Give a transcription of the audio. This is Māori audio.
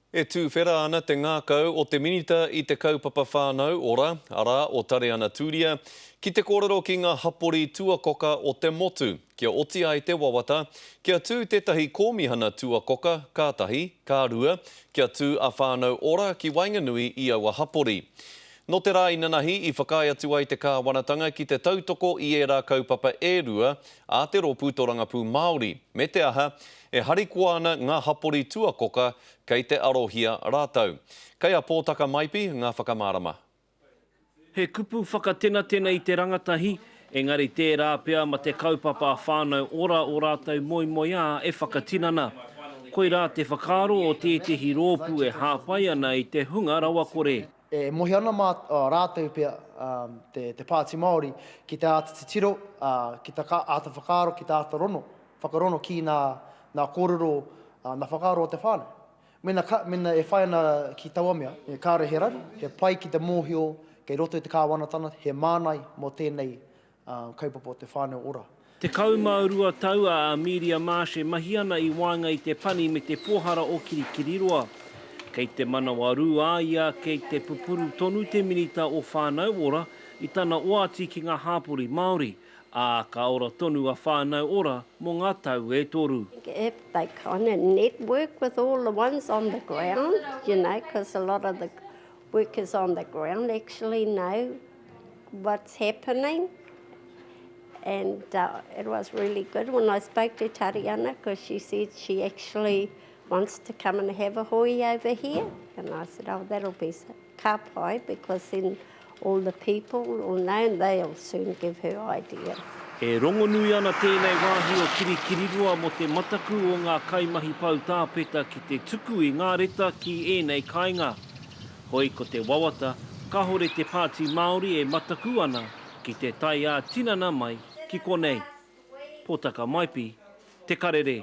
E tū whera ana te ngākau o te minita i te kaupapa whānau ora, ara o tare ana tūria, ki te kōrero ki ngā hapori tuakoka o te motu. Kia oti ai te wawata, kia tū tētahi kōmihana tuakoka, kātahi, kārua, kia tū a whānau ora ki Wainganui i aua hapori. No te rā inanahi i whakai atu ai te kāwanatanga ki te tautoko i e rā kaupapa e rua a te ropu Torangapū Māori. Me te aha, e hariko ana ngā hapori tuakoka kei te arohia rātau. Kei a pōtaka maipi ngā whakamārama. He kupu whakatena i te rangatahi, engari tērā pea ma te kaupapa whānau ora o rātau moi a e whakatinana. Koi rā te whakaro o tētehi rōpu e hāpai ana i te hunga rawa kore. E mohi ana mā rātou pia te Pāti Māori ki te ata te tiro, ki te ata whakaro, ki te ata whakarono ki nā kōrero, nā whakaro o te whānau. Mena e whai ana ki Tauamea, e kāre he raru, he pai ki te mōhio, kei roto i te kāwanatanga, he mānai mō tēnei kaupapa o te whānau ora. Te kaumaurua tau a Amelia Marsh e mahi ana i wānga i te pani me te pōhara o Kirikiriroa. Kei te manawa rua ia kei te pupuru tonu te minita o whānau ora i tana oati ki ngā hapori Māori, a ka ora tonu a whānau ora mō ngā tau e toru. If they kind of network with all the ones on the ground, you know, because a lot of the workers on the ground actually know what's happening. And it was really good when I spoke to Tariana, because she said she actually wants to come and have a hui over here. And I said, oh, that'll be ka pai, because then all the people will know and they'll soon give her ideas. E rongonui ana tēnei wāhi o Kirikiriroa mo te mataku o ngā kaimahi pau tāpeta ki te tuku i ngā reta ki ēnei kāinga. Hoi ko te wawata, ka hore te Pāti Māori e mataku ana ki te tai a tinana mai ki konei. Pōtaka maipi, te karere.